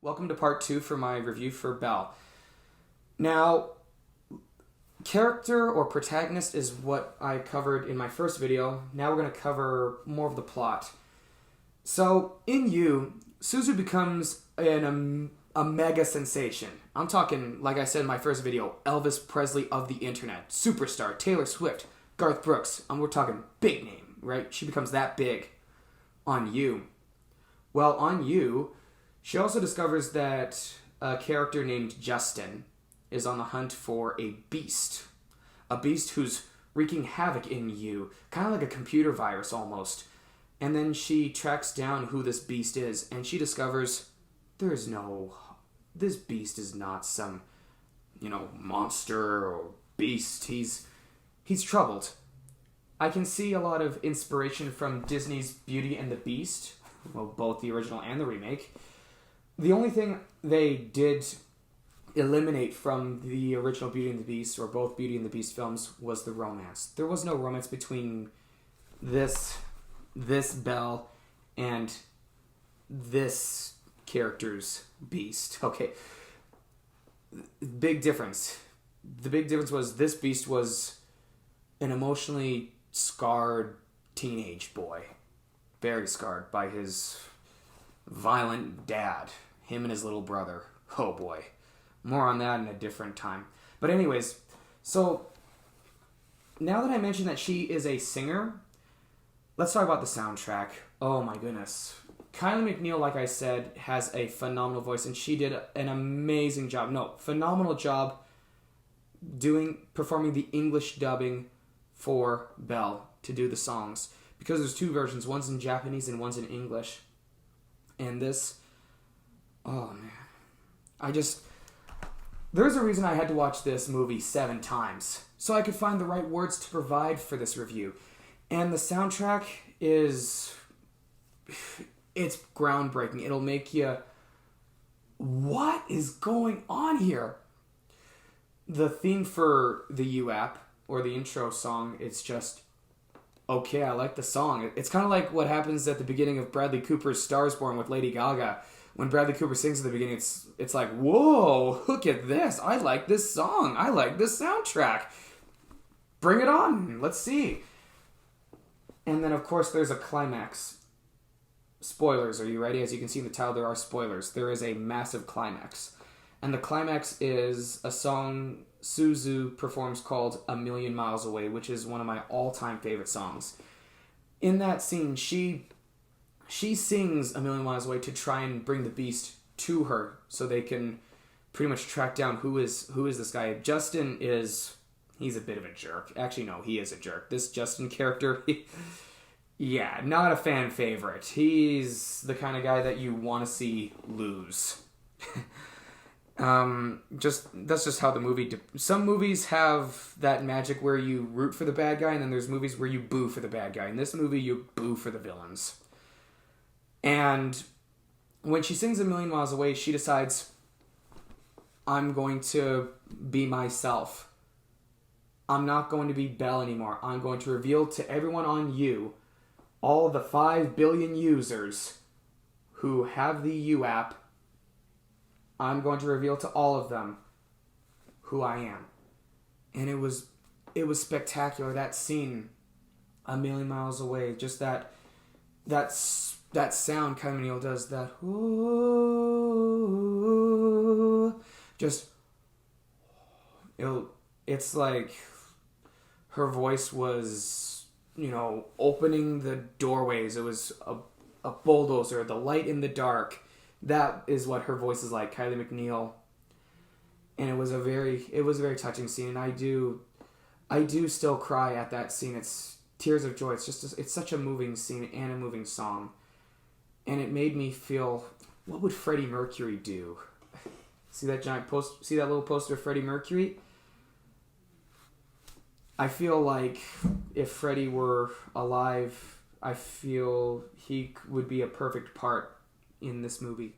Welcome to part 2 for my review for Belle. Now, character or protagonist is what I covered in my first video. Now we're going to cover more of the plot. So, in You, Suzu becomes a mega sensation. I'm talking, like I said in my first video, Elvis Presley of the internet, superstar, Taylor Swift, Garth Brooks. We're talking big name, right? She becomes that big on You. Well, on You, she also discovers that a character named Justin is on the hunt for a beast who's wreaking havoc in You, kind of like a computer virus almost. And then she tracks down who this beast is, and she discovers this beast is not some, monster or beast. He's troubled. I can see a lot of inspiration from Disney's Beauty and the Beast, well, both the original and the remake. The only thing they did eliminate from the original Beauty and the Beast, or both Beauty and the Beast films, was the romance. There was no romance between this Belle and this character's beast. Okay. Big difference. The big difference was this beast was an emotionally scarred teenage boy. Very scarred by his violent dad. Him and his little brother. Oh boy. More on that in a different time. But anyways, so now that I mentioned that she is a singer, let's talk about the soundtrack. Oh my goodness. Kylie McNeil, like I said, has a phenomenal voice, and she did an amazing job. No, phenomenal job performing the English dubbing for Belle to do the songs. Because there's two versions. One's in Japanese and one's in English. And this, oh man. There's a reason I had to watch this movie 7 times. So I could find the right words to provide for this review. And the soundtrack it's groundbreaking. It'll make you, what is going on here? The theme for the U app, or the intro song, it's just, okay, I like the song. It's kind of like what happens at the beginning of Bradley Cooper's Star is Born with Lady Gaga. When Bradley Cooper sings at the beginning, it's like, whoa, look at this. I like this song. I like this soundtrack. Bring it on. Let's see. And then, of course, there's a climax. Spoilers. Are you ready? As you can see in the title, there are spoilers. There is a massive climax. And the climax is a song Suzu performs called A Million Miles Away, which is one of my all-time favorite songs. In that scene, she sings A Million Miles Away to try and bring the beast to her so they can pretty much track down who is this guy. Justin he's a bit of a jerk. Actually, no, he is a jerk. This Justin character, yeah, not a fan favorite. He's the kind of guy that you want to see lose. That's just how the movie. Some movies have that magic where you root for the bad guy, and then there's movies where you boo for the bad guy. In this movie, you boo for the villains. And when she sings A Million Miles Away, she decides, I'm going to be myself. I'm not going to be Belle anymore. I'm going to reveal to everyone on You, all the 5 billion users who have the You app, I'm going to reveal to all of them who I am. And it was spectacular. That scene, A Million Miles Away, just that sound Kylie McNeil does, that ooh, just it's like her voice was, opening the doorways. It was a bulldozer, the light in the dark. That is what her voice is like, Kylie McNeil. And it was a very touching scene. And I do still cry at that scene. It's tears of joy. It's such a moving scene and a moving song. And it made me feel, what would Freddie Mercury do? See that little poster of Freddie Mercury? I feel like if Freddie were alive, I feel he would be a perfect part in this movie.